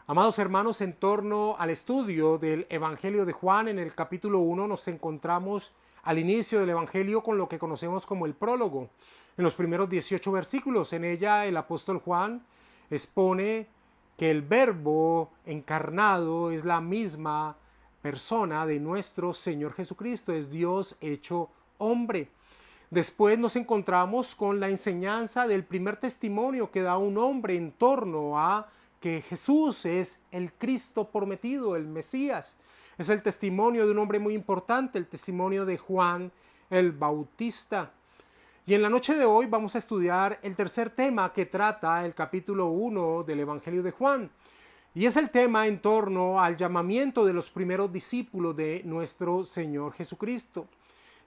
Amados hermanos, en torno al estudio del Evangelio de Juan, en el capítulo 1 nos encontramos al inicio del Evangelio con lo que conocemos como el prólogo. En los primeros 18 versículos, en ella el apóstol Juan expone que el Verbo encarnado es la misma persona de nuestro Señor Jesucristo, es Dios hecho hombre. Después nos encontramos con la enseñanza del primer testimonio que da un hombre en torno a que Jesús es el Cristo prometido, el Mesías. Es el testimonio de un hombre muy importante, el testimonio de Juan el Bautista. Y en la noche de hoy vamos a estudiar el tercer tema que trata el capítulo 1 del Evangelio de Juan. Y es el tema en torno al llamamiento de los primeros discípulos de nuestro Señor Jesucristo.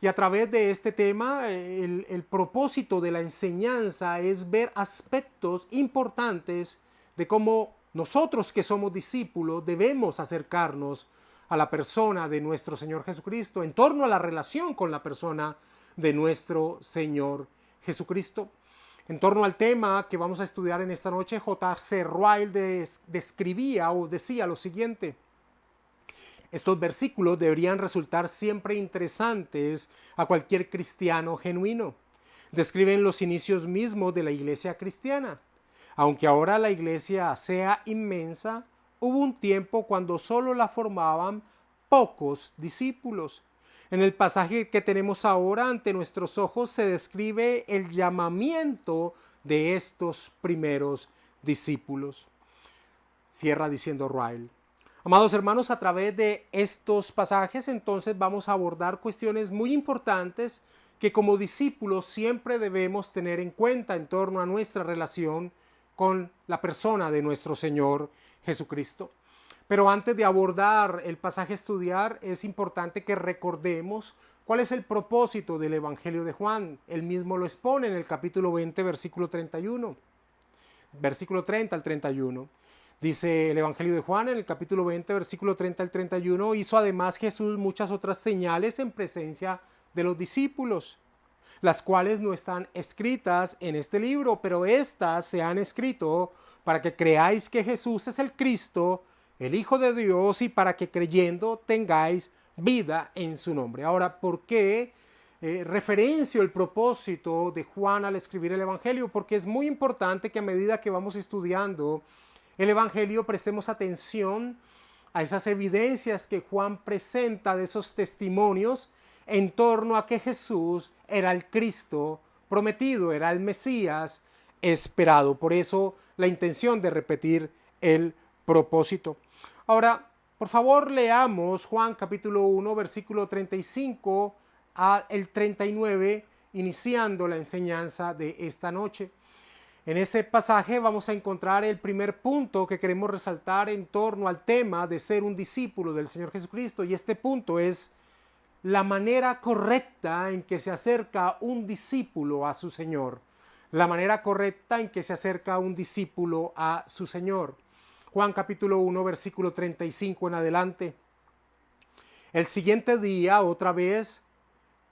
Y a través de este tema, el propósito de la enseñanza es ver aspectos importantes de cómo nosotros que somos discípulos debemos acercarnos a la persona de nuestro Señor Jesucristo, en torno a la relación con la persona de nuestro Señor Jesucristo. En torno al tema que vamos a estudiar en esta noche, J.C. Ryle describía o decía lo siguiente: estos versículos deberían resultar siempre interesantes a cualquier cristiano genuino. Describen los inicios mismos de la iglesia cristiana. Aunque ahora la iglesia sea inmensa, hubo un tiempo cuando solo la formaban pocos discípulos. En el pasaje que tenemos ahora ante nuestros ojos se describe el llamamiento de estos primeros discípulos. Cierra diciendo Ryle. Amados hermanos, a través de estos pasajes entonces vamos a abordar cuestiones muy importantes que como discípulos siempre debemos tener en cuenta en torno a nuestra relación con la persona de nuestro Señor Jesucristo. Pero antes de abordar el pasaje a estudiar, es importante que recordemos cuál es el propósito del Evangelio de Juan. Él mismo lo expone en el capítulo 20, versículo 31. Versículo 30 al 31. Dice el Evangelio de Juan en el capítulo 20, versículo 30 al 31, hizo además Jesús muchas otras señales en presencia de los discípulos, las cuales no están escritas en este libro, pero estas se han escrito para que creáis que Jesús es el Cristo, el Hijo de Dios, y para que creyendo tengáis vida en su nombre. Ahora, ¿por qué referencio el propósito de Juan al escribir el Evangelio? Porque es muy importante que a medida que vamos estudiando el Evangelio prestemos atención a esas evidencias que Juan presenta de esos testimonios en torno a que Jesús era el Cristo prometido, era el Mesías esperado. Por eso la intención de repetir el propósito. Ahora, por favor, leamos Juan capítulo 1, versículo 35 al 39, iniciando la enseñanza de esta noche. En ese pasaje vamos a encontrar el primer punto que queremos resaltar en torno al tema de ser un discípulo del Señor Jesucristo, y este punto es la manera correcta en que se acerca un discípulo a su Señor. La manera correcta en que se acerca un discípulo a su Señor. Juan capítulo 1, versículo 35 en adelante. El siguiente día, otra vez,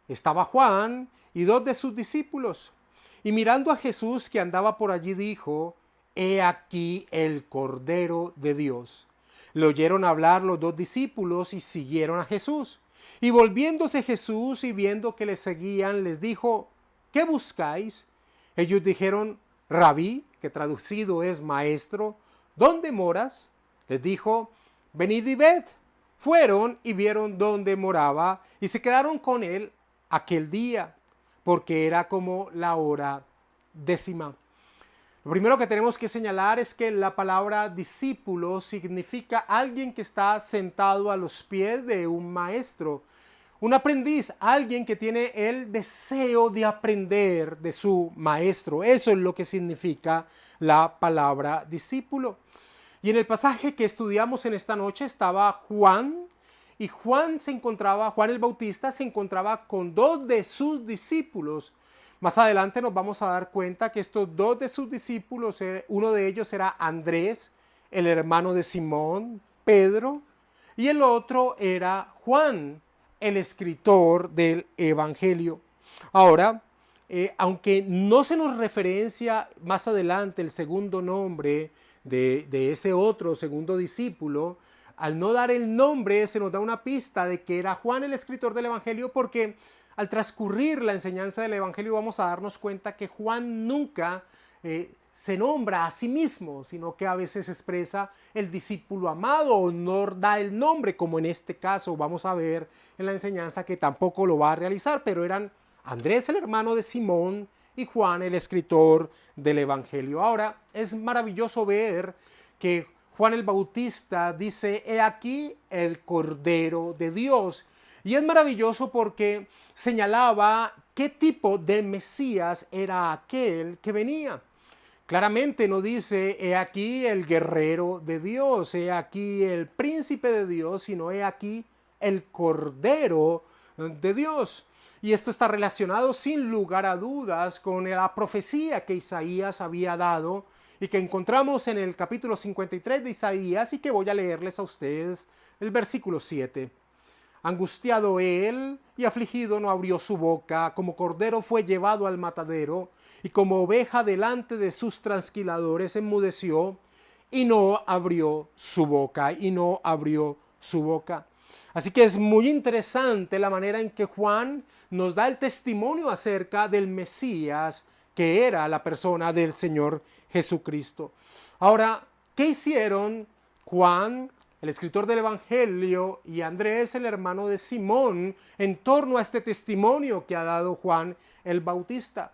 estaba Juan y dos de sus discípulos. Y mirando a Jesús que andaba por allí, dijo: He aquí el Cordero de Dios. Le oyeron hablar los dos discípulos y siguieron a Jesús. Y volviéndose Jesús y viendo que le seguían, les dijo: ¿Qué buscáis? Ellos dijeron: Rabí, que traducido es maestro, ¿dónde moras? Les dijo: Venid y ved. Fueron y vieron dónde moraba y se quedaron con él aquel día, porque era como la hora 10:00. Lo primero que tenemos que señalar es que la palabra discípulo significa alguien que está sentado a los pies de un maestro, un aprendiz, alguien que tiene el deseo de aprender de su maestro. Eso es lo que significa la palabra discípulo. Y en el pasaje que estudiamos en esta noche estaba Juan, y Juan el Bautista se encontraba con dos de sus discípulos. Más adelante nos vamos a dar cuenta que estos dos de sus discípulos, uno de ellos era Andrés, el hermano de Simón, Pedro, y el otro era Juan, el escritor del Evangelio. Ahora, aunque no se nos referencia más adelante el segundo nombre de ese otro segundo discípulo, al no dar el nombre se nos da una pista de que era Juan el escritor del Evangelio, porque al transcurrir la enseñanza del Evangelio vamos a darnos cuenta que Juan nunca se nombra a sí mismo, sino que a veces expresa el discípulo amado o no da el nombre, como en este caso vamos a ver en la enseñanza que tampoco lo va a realizar, pero eran Andrés el hermano de Simón y Juan el escritor del Evangelio. Ahora es maravilloso ver que Juan el Bautista dice: he aquí el Cordero de Dios. Y es maravilloso porque señalaba qué tipo de Mesías era aquel que venía. Claramente no dice: he aquí el guerrero de Dios, he aquí el príncipe de Dios, sino he aquí el Cordero de Dios. Y esto está relacionado sin lugar a dudas con la profecía que Isaías había dado y que encontramos en el capítulo 53 de Isaías, y que voy a leerles a ustedes el versículo 7. Angustiado él y afligido no abrió su boca, como cordero fue llevado al matadero, y como oveja delante de sus trasquiladores enmudeció, y no abrió su boca, y no abrió su boca. Así que es muy interesante la manera en que Juan nos da el testimonio acerca del Mesías, que era la persona del Señor Jesucristo. Ahora, ¿qué hicieron Juan, el escritor del Evangelio, y Andrés, el hermano de Simón, en torno a este testimonio que ha dado Juan el Bautista?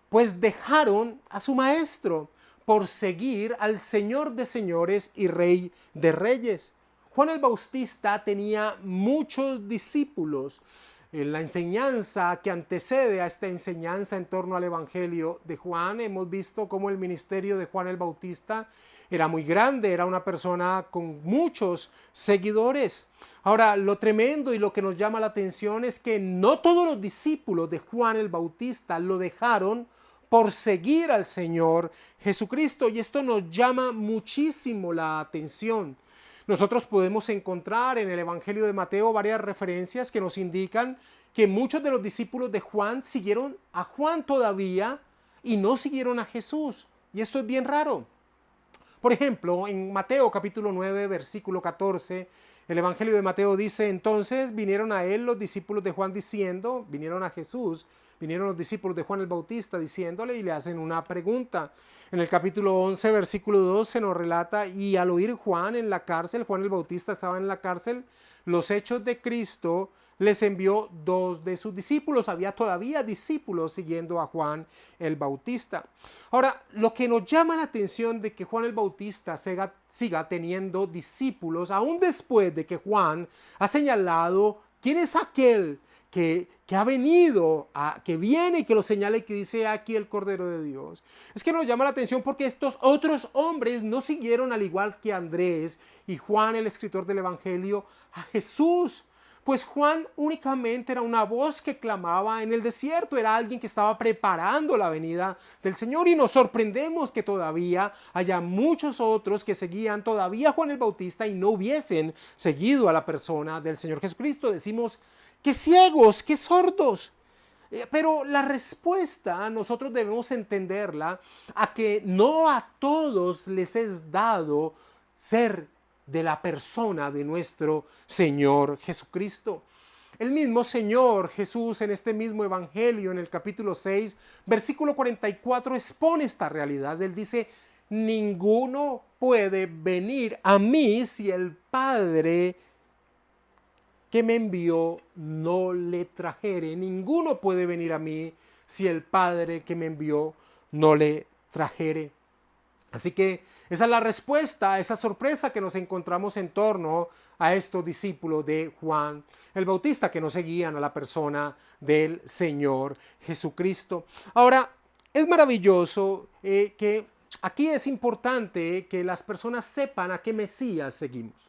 Pues dejaron a su maestro por seguir al Señor de señores y Rey de reyes. Juan el Bautista tenía muchos discípulos. En la enseñanza que antecede a esta enseñanza en torno al Evangelio de Juan, hemos visto cómo el ministerio de Juan el Bautista era muy grande, era una persona con muchos seguidores. Ahora, lo tremendo y lo que nos llama la atención es que no todos los discípulos de Juan el Bautista lo dejaron por seguir al Señor Jesucristo, y esto nos llama muchísimo la atención. Nosotros podemos encontrar en el Evangelio de Mateo varias referencias que nos indican que muchos de los discípulos de Juan siguieron a Juan todavía y no siguieron a Jesús. Y esto es bien raro. Por ejemplo, en Mateo capítulo 9, versículo 14, el Evangelio de Mateo dice: entonces vinieron a él los discípulos de Juan diciendo, vinieron a Jesús, vinieron los discípulos de Juan el Bautista diciéndole, y le hacen una pregunta. En el capítulo 11, versículo 2 se nos relata: y al oír Juan en la cárcel, Juan el Bautista estaba en la cárcel, los hechos de Cristo, les envió dos de sus discípulos. Había todavía discípulos siguiendo a Juan el Bautista. Ahora, lo que nos llama la atención de que Juan el Bautista siga teniendo discípulos, aún después de que Juan ha señalado quién es aquel que ha venido, que viene y que lo señala y que dice: aquí el Cordero de Dios. Es que nos llama la atención porque estos otros hombres no siguieron, al igual que Andrés y Juan, el escritor del Evangelio, a Jesús. Pues Juan únicamente era una voz que clamaba en el desierto, era alguien que estaba preparando la venida del Señor, y nos sorprendemos que todavía haya muchos otros que seguían todavía a Juan el Bautista y no hubiesen seguido a la persona del Señor Jesucristo. Decimos: ¡qué ciegos, qué sordos! Pero la respuesta nosotros debemos entenderla a que no a todos les es dado ser de la persona de nuestro Señor Jesucristo. El mismo Señor Jesús, en este mismo Evangelio, en el capítulo 6, versículo 44, expone esta realidad. Él dice: ninguno puede venir a mí si el Padre que me envió no le trajere. Ninguno puede venir a mí si el Padre que me envió no le trajere. Así que esa es la respuesta a esa sorpresa que nos encontramos en torno a estos discípulos de Juan el Bautista, que no seguían a la persona del Señor Jesucristo. Ahora, es maravilloso que aquí es importante que las personas sepan a qué Mesías seguimos.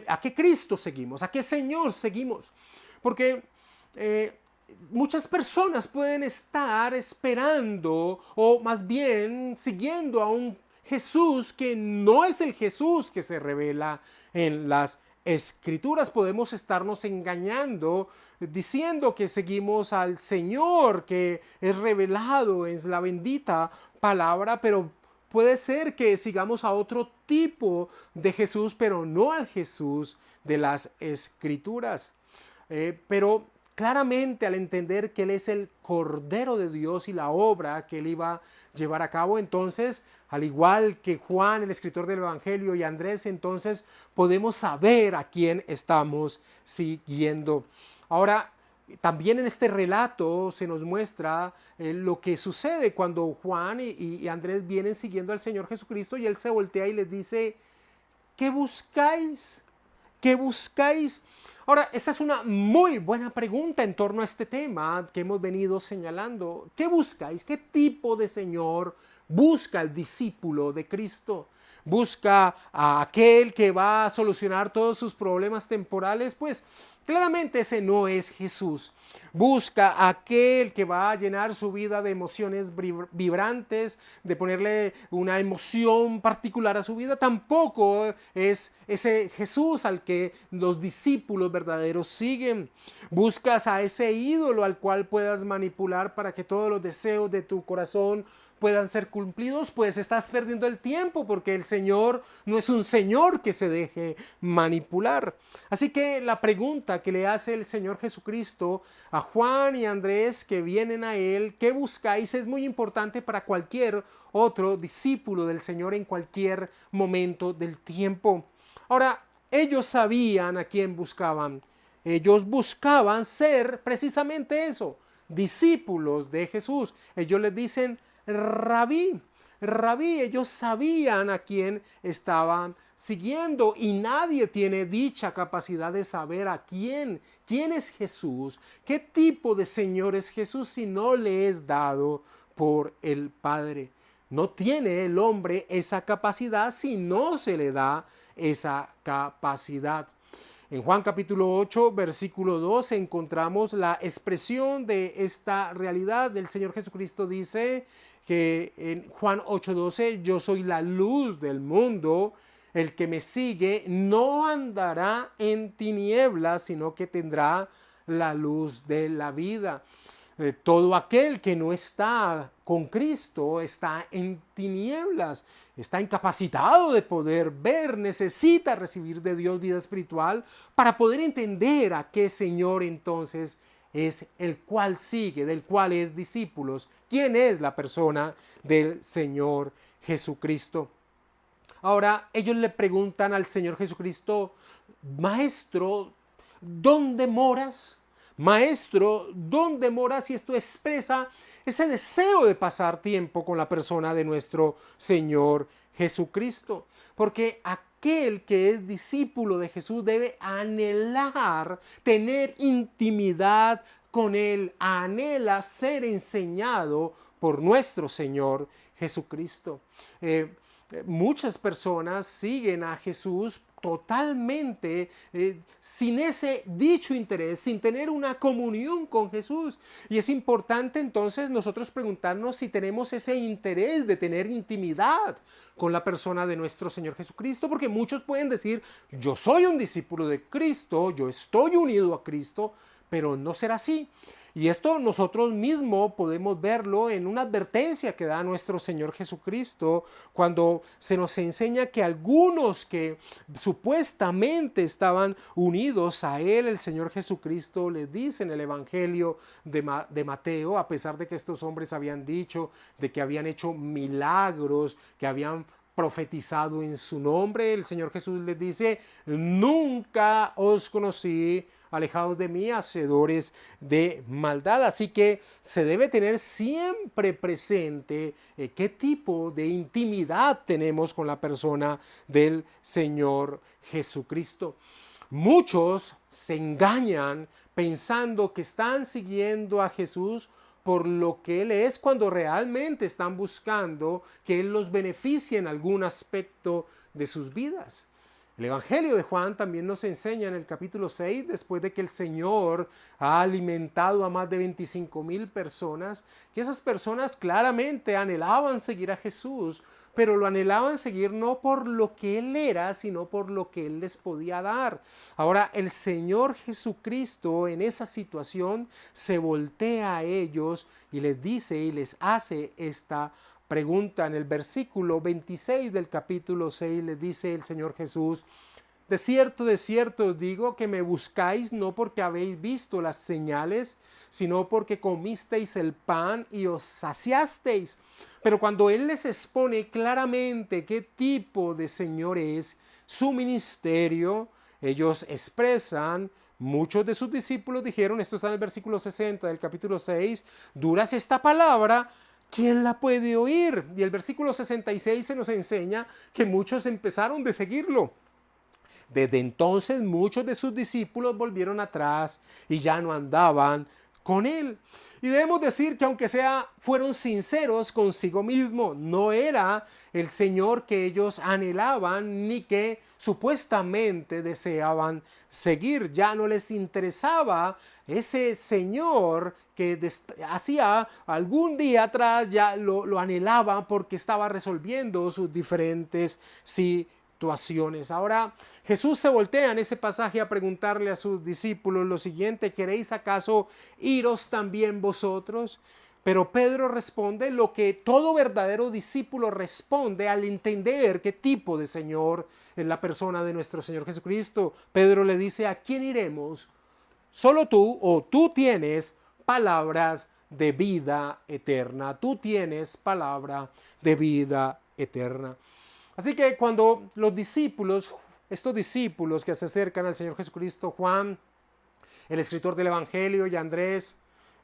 A qué Cristo seguimos, a qué Señor seguimos. Porque muchas personas pueden estar esperando, o más bien siguiendo a un Jesús que no es el Jesús que se revela en las Escrituras. Podemos estarnos engañando diciendo que seguimos al Señor que es revelado en la bendita palabra, pero puede ser que sigamos a otro tipo de Jesús, pero no al Jesús de las Escrituras. Pero claramente al entender que Él es el Cordero de Dios y la obra que Él iba a llevar a cabo, entonces, al igual que Juan, el escritor del Evangelio, y Andrés, entonces podemos saber a quién estamos siguiendo. Ahora, también en este relato se nos muestra lo que sucede cuando Juan y Andrés vienen siguiendo al Señor Jesucristo y Él se voltea y les dice: ¿qué buscáis? ¿Qué buscáis? Ahora, esta es una muy buena pregunta en torno a este tema que hemos venido señalando. ¿Qué buscáis? ¿Qué tipo de Señor busca el discípulo de Cristo? ¿Busca a aquel que va a solucionar todos sus problemas temporales? Pues claramente ese no es Jesús. Busca a aquel que va a llenar su vida de emociones vibrantes, de ponerle una emoción particular a su vida. Tampoco es ese Jesús al que los discípulos verdaderos siguen. Buscas a ese ídolo al cual puedas manipular para que todos los deseos de tu corazón puedan ser cumplidos. Pues estás perdiendo el tiempo, porque el Señor no es un Señor que se deje manipular. Así que la pregunta que le hace el Señor Jesucristo a Juan y Andrés que vienen a Él: ¿qué buscáis?, es muy importante para cualquier otro discípulo del Señor en cualquier momento del tiempo. Ahora, ellos sabían a quién buscaban. Ellos buscaban ser precisamente eso, discípulos de Jesús. Ellos les dicen Rabí, Rabí. Ellos sabían a quién estaban siguiendo, y nadie tiene dicha capacidad de saber quién es Jesús, qué tipo de Señor es Jesús, si no le es dado por el Padre. No tiene el hombre esa capacidad si no se le da esa capacidad. En Juan capítulo 8, versículo 2, encontramos la expresión de esta realidad. El Señor Jesucristo dice que en Juan 8:12: yo soy la luz del mundo, el que me sigue no andará en tinieblas, sino que tendrá la luz de la vida. Todo aquel que no está con Cristo está en tinieblas, está incapacitado de poder ver, necesita recibir de Dios vida espiritual para poder entender a qué Señor entonces es el cual sigue, del cual es discípulos, quién es la persona del Señor Jesucristo. Ahora ellos le preguntan al Señor Jesucristo: Maestro, ¿dónde moras? Maestro, ¿dónde moras? Y esto expresa ese deseo de pasar tiempo con la persona de nuestro Señor Jesucristo. Porque aquel que es discípulo de Jesús debe anhelar tener intimidad con Él, anhela ser enseñado por nuestro Señor Jesucristo. Muchas personas siguen a Jesús totalmente sin ese dicho interés, sin tener una comunión con Jesús. Y es importante entonces nosotros preguntarnos si tenemos ese interés de tener intimidad con la persona de nuestro Señor Jesucristo, porque muchos pueden decir: yo soy un discípulo de Cristo, yo estoy unido a Cristo, pero no será así. Y esto nosotros mismos podemos verlo en una advertencia que da nuestro Señor Jesucristo cuando se nos enseña que algunos que supuestamente estaban unidos a Él, el Señor Jesucristo les dice en el Evangelio de Mateo, a pesar de que estos hombres habían dicho de que habían hecho milagros, que habían profetizado en su nombre, el Señor Jesús les dice: nunca os conocí, alejados de mí, hacedores de maldad. Así que se debe tener siempre presente qué tipo de intimidad tenemos con la persona del Señor Jesucristo. Muchos se engañan pensando que están siguiendo a Jesús por lo que Él es, cuando realmente están buscando que Él los beneficie en algún aspecto de sus vidas. El Evangelio de Juan también nos enseña en el capítulo 6, después de que el Señor ha alimentado a más de 25,000 personas, que esas personas claramente anhelaban seguir a Jesús, pero lo anhelaban seguir no por lo que Él era, sino por lo que Él les podía dar. Ahora, el Señor Jesucristo en esa situación se voltea a ellos y les dice y les hace esta pregunta en el versículo 26 del capítulo 6, le dice el Señor Jesús: de cierto os digo que me buscáis no porque habéis visto las señales, sino porque comisteis el pan y os saciasteis. Pero cuando Él les expone claramente qué tipo de Señor es, su ministerio, ellos expresan, muchos de sus discípulos dijeron, esto está en el versículo 60 del capítulo 6, dura es esta palabra, ¿quién la puede oír? Y el versículo 66 se nos enseña que muchos empezaron de seguirlo. Desde entonces muchos de sus discípulos volvieron atrás y ya no andaban con Él. Y debemos decir que aunque fueron sinceros consigo mismo, no era el Señor que ellos anhelaban ni que supuestamente deseaban seguir. Ya no les interesaba ese Señor que hacía algún día atrás, ya lo anhelaban porque estaba resolviendo sus diferentes situaciones. Ahora Jesús se voltea en ese pasaje a preguntarle a sus discípulos lo siguiente: ¿queréis acaso iros también vosotros? Pero Pedro responde lo que todo verdadero discípulo responde al entender qué tipo de Señor es la persona de nuestro Señor Jesucristo. Pedro le dice: ¿a quién iremos? Solo tú, o tú tienes palabras de vida eterna. Tú tienes palabra de vida eterna. Así que cuando los discípulos, estos discípulos que se acercan al Señor Jesucristo, Juan, el escritor del Evangelio, y Andrés,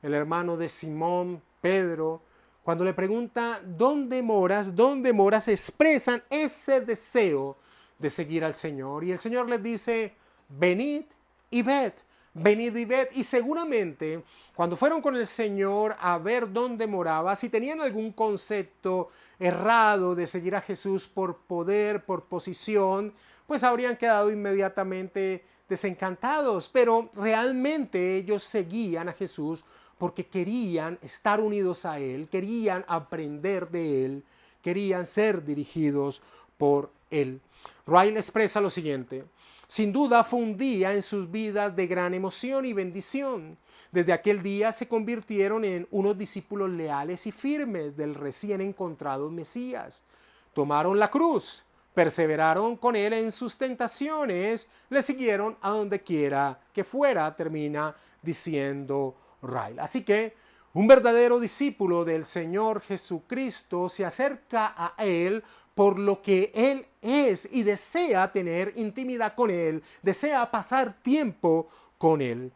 el hermano de Simón, Pedro, cuando le pregunta ¿dónde moras?, expresan ese deseo de seguir al Señor. Y el Señor les dice: venid y ved. Venid y ved. Y seguramente cuando fueron con el Señor a ver dónde moraba, si tenían algún concepto errado de seguir a Jesús por poder, por posición, pues habrían quedado inmediatamente desencantados. Pero realmente ellos seguían a Jesús porque querían estar unidos a Él, querían aprender de Él, querían ser dirigidos por Él. Ryle expresa lo siguiente: sin duda fue un día en sus vidas de gran emoción y bendición. Desde aquel día se convirtieron en unos discípulos leales y firmes del recién encontrado Mesías. Tomaron la cruz, perseveraron con Él en sus tentaciones, le siguieron a donde quiera que fuera, termina diciendo Ryle. Así que un verdadero discípulo del Señor Jesucristo se acerca a Él por lo que Él es y desea tener intimidad con Él, desea pasar tiempo con Él.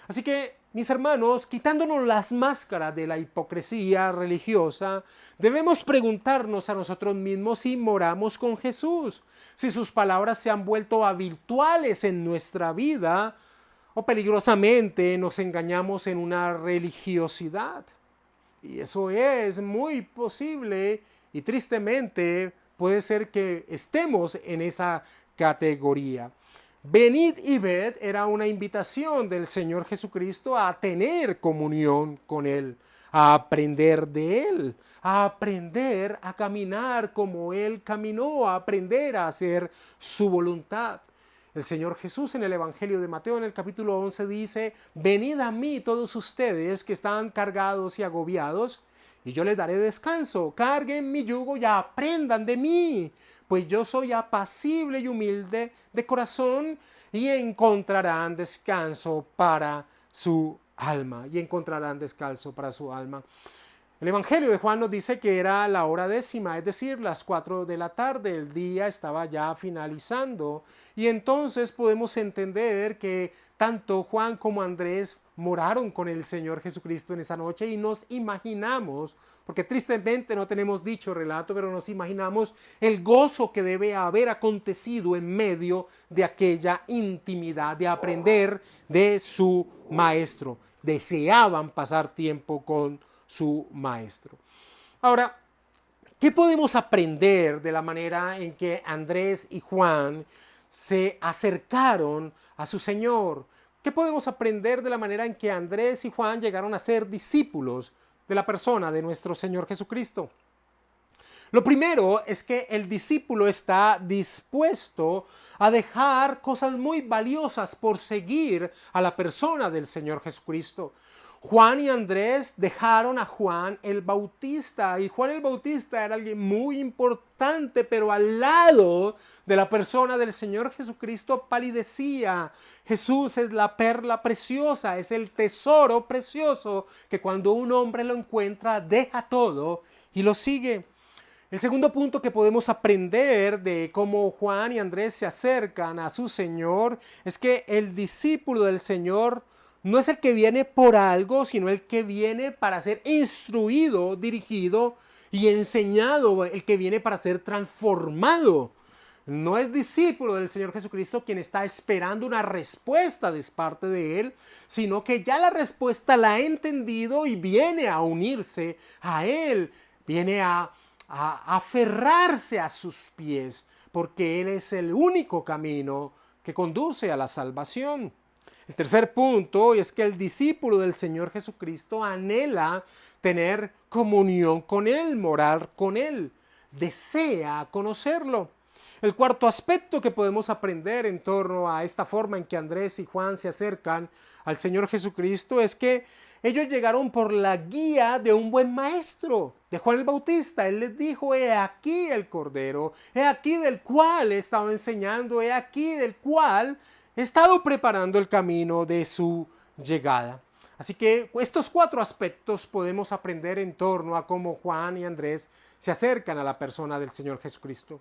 Así que, mis hermanos, quitándonos las máscaras de la hipocresía religiosa, debemos preguntarnos a nosotros mismos si moramos con Jesús, si sus palabras se han vuelto habituales en nuestra vida, o peligrosamente nos engañamos en una religiosidad. Y eso es muy posible y tristemente puede ser que estemos en esa categoría. Venid y ved era una invitación del Señor Jesucristo a tener comunión con Él, a aprender de Él, a aprender a caminar como Él caminó, a aprender a hacer su voluntad. El Señor Jesús en el Evangelio de Mateo en el capítulo 11 dice: venid a mí todos ustedes que están cargados y agobiados, y yo les daré descanso. Carguen mi yugo y aprendan de mí, pues yo soy apacible y humilde de corazón, y encontrarán descanso para su alma. Y encontrarán descanso para su alma. El Evangelio de Juan nos dice que era la hora 10:00, es decir, las 4 de la tarde, el día estaba ya finalizando, y entonces podemos entender que tanto Juan como Andrés moraron con el Señor Jesucristo en esa noche, y nos imaginamos, porque tristemente no tenemos dicho relato, pero nos imaginamos el gozo que debe haber acontecido en medio de aquella intimidad, de aprender de su maestro. Deseaban pasar tiempo con su maestro. Ahora, ¿qué podemos aprender de la manera en que Andrés y Juan se acercaron a su Señor? ¿Qué podemos aprender de la manera en que Andrés y Juan llegaron a ser discípulos de la persona de nuestro Señor Jesucristo? Lo primero es que el discípulo está dispuesto a dejar cosas muy valiosas por seguir a la persona del Señor Jesucristo. Juan y Andrés dejaron a Juan el Bautista, y Juan el Bautista era alguien muy importante, pero al lado de la persona del Señor Jesucristo palidecía. Jesús es la perla preciosa, es el tesoro precioso que cuando un hombre lo encuentra deja todo y lo sigue. El segundo punto que podemos aprender de cómo Juan y Andrés se acercan a su Señor es que el discípulo del Señor no es el que viene por algo, sino el que viene para ser instruido, dirigido y enseñado, el que viene para ser transformado. No es discípulo del Señor Jesucristo quien está esperando una respuesta de parte de Él, sino que ya la respuesta la ha entendido y viene a unirse a Él, viene a aferrarse a sus pies, porque Él es el único camino que conduce a la salvación. El tercer punto es que el discípulo del Señor Jesucristo anhela tener comunión con Él, morar con Él, desea conocerlo. El cuarto aspecto que podemos aprender en torno a esta forma en que Andrés y Juan se acercan al Señor Jesucristo es que ellos llegaron por la guía de un buen maestro, de Juan el Bautista. Él les dijo, he aquí el Cordero, he aquí del cual he estado enseñando, he aquí del cual he estado preparando el camino de su llegada. Así que estos cuatro aspectos podemos aprender en torno a cómo Juan y Andrés se acercan a la persona del Señor Jesucristo.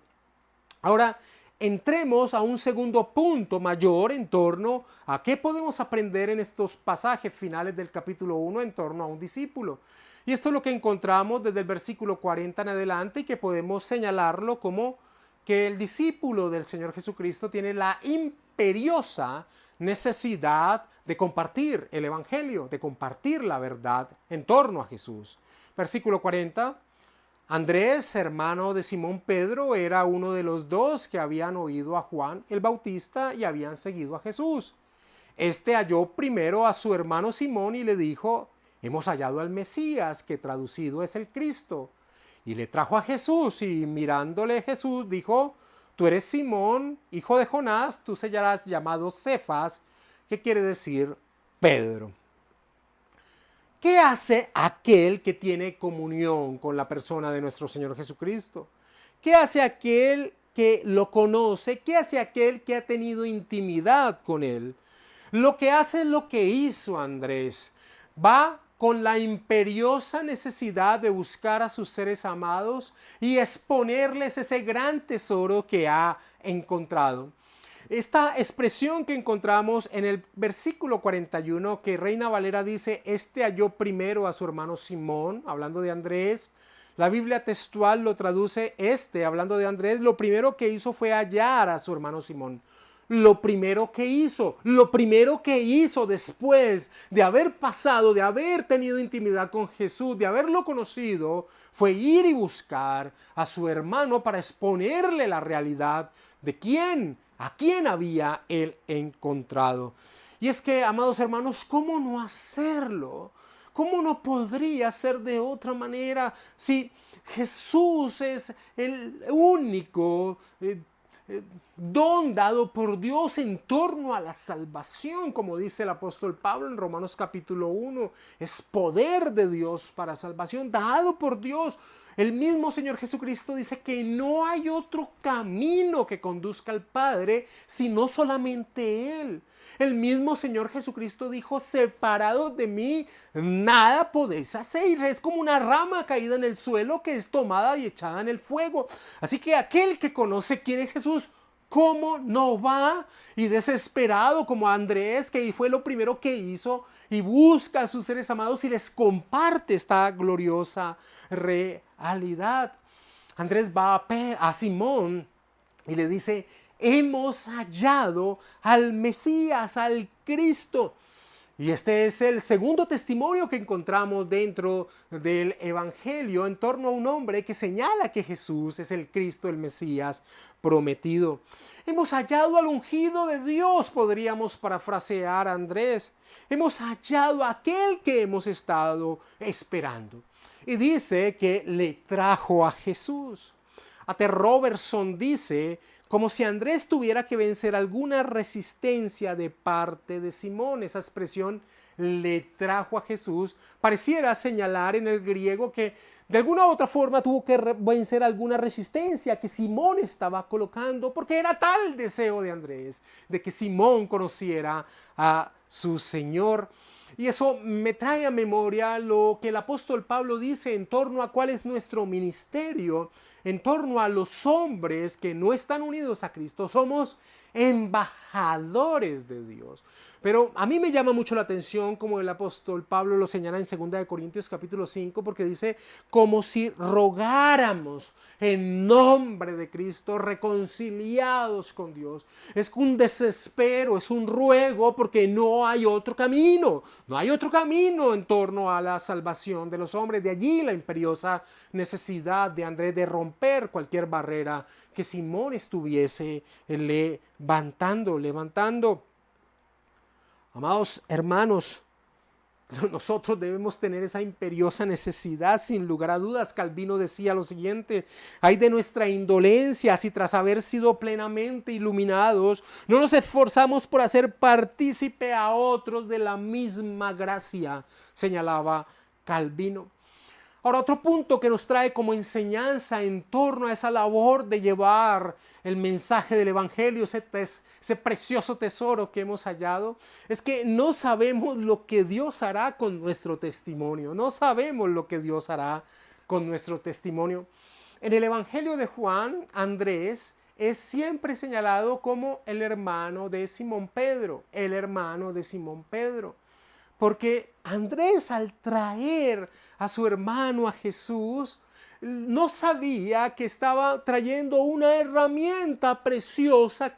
Ahora, entremos a un segundo punto mayor en torno a qué podemos aprender en estos pasajes finales del capítulo 1 en torno a un discípulo. Y esto es lo que encontramos desde el versículo 40 en adelante y que podemos señalarlo como que el discípulo del Señor Jesucristo tiene la imperiosa necesidad de compartir el Evangelio, de compartir la verdad en torno a Jesús. Versículo 40. Andrés, hermano de Simón Pedro, era uno de los dos que habían oído a Juan el Bautista y habían seguido a Jesús. Este halló primero a su hermano Simón y le dijo, hemos hallado al Mesías, que traducido es el Cristo. Y le trajo a Jesús y mirándole Jesús dijo, tú eres Simón, hijo de Jonás, tú serás llamado Cefas, que quiere decir Pedro. ¿Qué hace aquel que tiene comunión con la persona de nuestro Señor Jesucristo? ¿Qué hace aquel que lo conoce? ¿Qué hace aquel que ha tenido intimidad con él? Lo que hace es lo que hizo Andrés. Va con la imperiosa necesidad de buscar a sus seres amados y exponerles ese gran tesoro que ha encontrado. Esta expresión que encontramos en el versículo 41, que Reina Valera dice, este halló primero a su hermano Simón, hablando de Andrés. La Biblia textual lo traduce, hablando de Andrés, lo primero que hizo fue hallar a su hermano Simón. Lo primero que hizo después de haber pasado, de haber tenido intimidad con Jesús, de haberlo conocido, fue ir y buscar a su hermano para exponerle la realidad de a quién había él encontrado. Y es que, amados hermanos, ¿cómo no hacerlo? ¿Cómo no podría ser de otra manera si Jesús es el único don dado por Dios en torno a la salvación? Como dice el apóstol Pablo en Romanos capítulo 1, es poder de Dios para salvación, dado por Dios. El mismo Señor Jesucristo dice que no hay otro camino que conduzca al Padre, sino solamente Él. El mismo Señor Jesucristo dijo, separados de mí, nada podéis hacer. Es como una rama caída en el suelo que es tomada y echada en el fuego. Así que aquel que conoce quién es Jesús, ¿cómo no va? Y desesperado como Andrés, que fue lo primero que hizo, y busca a sus seres amados y les comparte esta gloriosa realidad. Andrés va a Simón y le dice, hemos hallado al Mesías, al Cristo. Y este es el segundo testimonio que encontramos dentro del Evangelio en torno a un hombre que señala que Jesús es el Cristo, el Mesías prometido. Hemos hallado al ungido de Dios, podríamos parafrasear a Andrés. Hemos hallado a aquel que hemos estado esperando. Y dice que le trajo a Jesús. A T. Robertson dice, como si Andrés tuviera que vencer alguna resistencia de parte de Simón. Esa expresión le trajo a Jesús, pareciera señalar en el griego que de alguna u otra forma tuvo que vencer alguna resistencia que Simón estaba colocando, porque era tal deseo de Andrés, de que Simón conociera a su Señor. Y eso me trae a memoria lo que el apóstol Pablo dice en torno a cuál es nuestro ministerio, en torno a los hombres que no están unidos a Cristo. Somos embajadores de Dios. Pero a mí me llama mucho la atención como el apóstol Pablo lo señala en 2 Corintios capítulo 5, porque dice, como si rogáramos en nombre de Cristo, reconciliados con Dios. Es un desespero, es un ruego, porque no hay otro camino. No hay otro camino en torno a la salvación de los hombres. De allí la imperiosa necesidad de Andrés de romper cualquier barrera que Simón estuviese levantando. Amados hermanos, nosotros debemos tener esa imperiosa necesidad, sin lugar a dudas. Calvino decía lo siguiente: ay de nuestra indolencia si tras haber sido plenamente iluminados no nos esforzamos por hacer partícipe a otros de la misma gracia, señalaba Calvino. Ahora, otro punto que nos trae como enseñanza en torno a esa labor de llevar el mensaje del Evangelio, ese precioso tesoro que hemos hallado, es que no sabemos lo que Dios hará con nuestro testimonio. No sabemos lo que Dios hará con nuestro testimonio. En el Evangelio de Juan, Andrés es siempre señalado como el hermano de Simón Pedro, el hermano de Simón Pedro. Porque Andrés, al traer a su hermano a Jesús, no sabía que estaba trayendo una herramienta preciosa,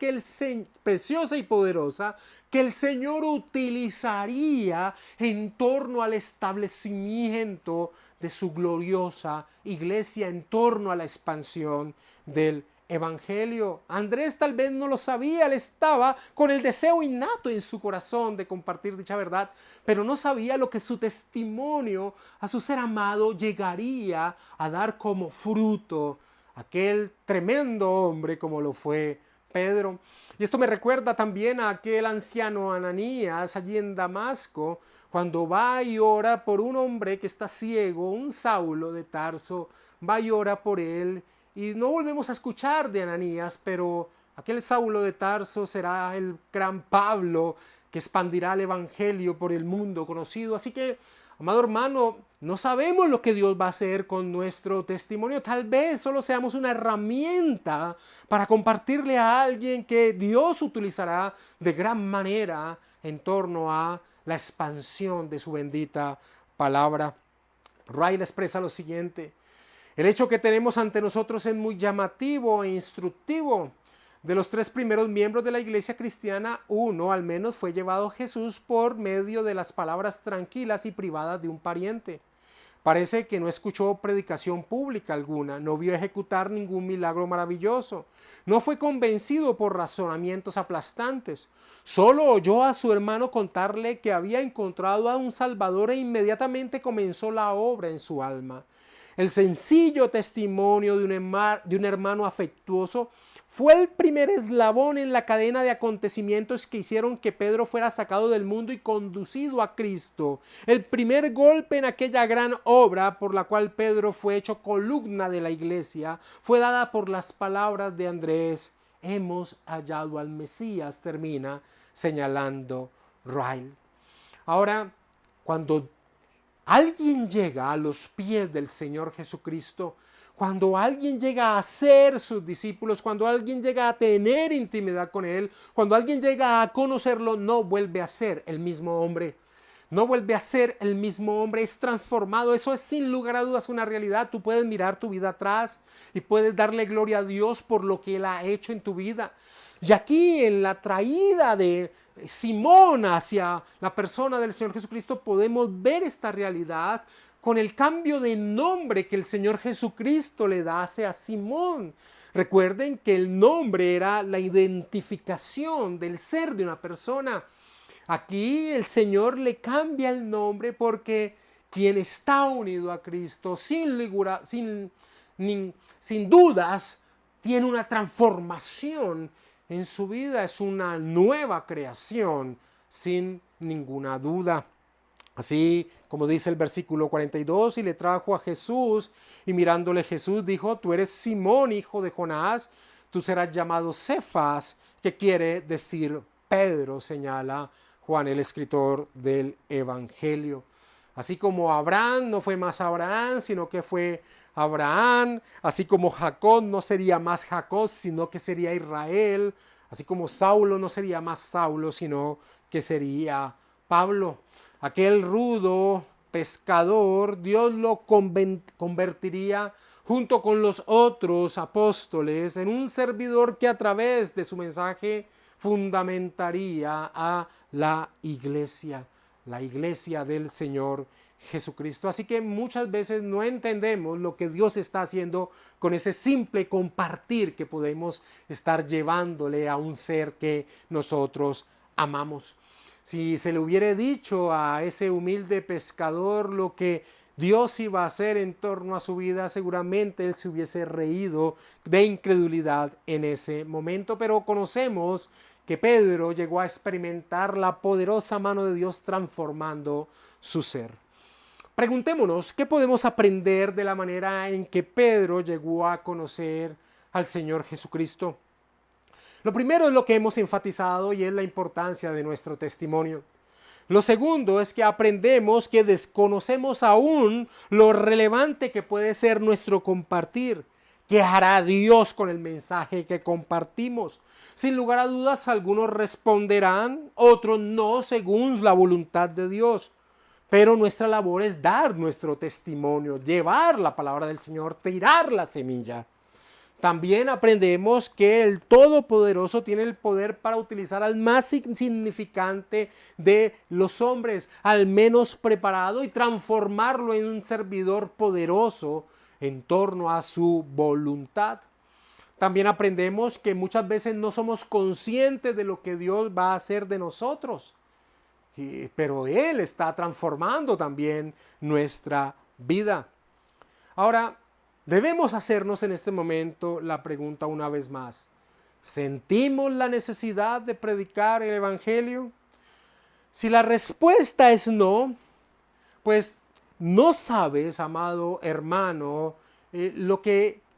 preciosa y poderosa, que el Señor utilizaría en torno al establecimiento de su gloriosa iglesia, en torno a la expansión del Evangelio. Andrés tal vez no lo sabía, él estaba con el deseo innato en su corazón de compartir dicha verdad, pero no sabía lo que su testimonio a su ser amado llegaría a dar como fruto aquel tremendo hombre como lo fue Pedro. Y esto me recuerda también a aquel anciano Ananías allí en Damasco, cuando va y ora por un hombre que está ciego, un Saulo de Tarso, va y ora por él. Y no volvemos a escuchar de Ananías, pero aquel Saulo de Tarso será el gran Pablo que expandirá el Evangelio por el mundo conocido. Así que, amado hermano, no sabemos lo que Dios va a hacer con nuestro testimonio. Tal vez solo seamos una herramienta para compartirle a alguien que Dios utilizará de gran manera en torno a la expansión de su bendita palabra. Riley expresa lo siguiente: el hecho que tenemos ante nosotros es muy llamativo e instructivo. De los 3 primeros miembros de la iglesia cristiana, uno al menos fue llevado a Jesús por medio de las palabras tranquilas y privadas de un pariente. Parece que no escuchó predicación pública alguna, no vio ejecutar ningún milagro maravilloso, no fue convencido por razonamientos aplastantes, solo oyó a su hermano contarle que había encontrado a un Salvador e inmediatamente comenzó la obra en su alma. El sencillo testimonio de un hermano afectuoso fue el primer eslabón en la cadena de acontecimientos que hicieron que Pedro fuera sacado del mundo y conducido a Cristo. El primer golpe en aquella gran obra por la cual Pedro fue hecho columna de la iglesia fue dada por las palabras de Andrés: hemos hallado al Mesías, termina señalando Riley. Ahora, cuando alguien llega a los pies del Señor Jesucristo, cuando alguien llega a ser sus discípulos, cuando alguien llega a tener intimidad con Él, cuando alguien llega a conocerlo, no vuelve a ser el mismo hombre. No vuelve a ser el mismo hombre, es transformado. Eso es sin lugar a dudas una realidad. Tú puedes mirar tu vida atrás y puedes darle gloria a Dios por lo que Él ha hecho en tu vida. Y aquí en la traída de Simón hacia la persona del Señor Jesucristo podemos ver esta realidad con el cambio de nombre que el Señor Jesucristo le da a Simón. Recuerden que el nombre era la identificación del ser de una persona. Aquí el Señor le cambia el nombre porque quien está unido a Cristo sin dudas tiene una transformación en su vida, es una nueva creación, sin ninguna duda. Así como dice el versículo 42, y le trajo a Jesús, y mirándole Jesús dijo: tú eres Simón, hijo de Jonás, tú serás llamado Cefas, que quiere decir Pedro, señala Juan, el escritor del Evangelio. Así como Abraham no fue más Abraham, sino que fue Abraham, así como Jacob no sería más Jacob, sino que sería Israel, así como Saulo no sería más Saulo, sino que sería Pablo. Aquel rudo pescador, Dios lo convertiría junto con los otros apóstoles en un servidor que a través de su mensaje fundamentaría a la iglesia del Señor Jesucristo. Así que muchas veces no entendemos lo que Dios está haciendo con ese simple compartir que podemos estar llevándole a un ser que nosotros amamos. Si se le hubiera dicho a ese humilde pescador lo que Dios iba a hacer en torno a su vida, seguramente él se hubiese reído de incredulidad en ese momento. Pero conocemos que Pedro llegó a experimentar la poderosa mano de Dios transformando su ser. Preguntémonos, ¿qué podemos aprender de la manera en que Pedro llegó a conocer al Señor Jesucristo? Lo primero es lo que hemos enfatizado y es la importancia de nuestro testimonio. Lo segundo es que aprendemos que desconocemos aún lo relevante que puede ser nuestro compartir. ¿Qué hará Dios con el mensaje que compartimos? Sin lugar a dudas, algunos responderán, otros no, según la voluntad de Dios. Pero nuestra labor es dar nuestro testimonio, llevar la palabra del Señor, tirar la semilla. También aprendemos que el Todopoderoso tiene el poder para utilizar al más insignificante de los hombres, al menos preparado, y transformarlo en un servidor poderoso en torno a su voluntad. También aprendemos que muchas veces no somos conscientes de lo que Dios va a hacer de nosotros, pero Él está transformando también nuestra vida. Ahora, debemos hacernos en este momento la pregunta una vez más: ¿sentimos la necesidad de predicar el Evangelio? Si la respuesta es no, pues no sabes, amado hermano,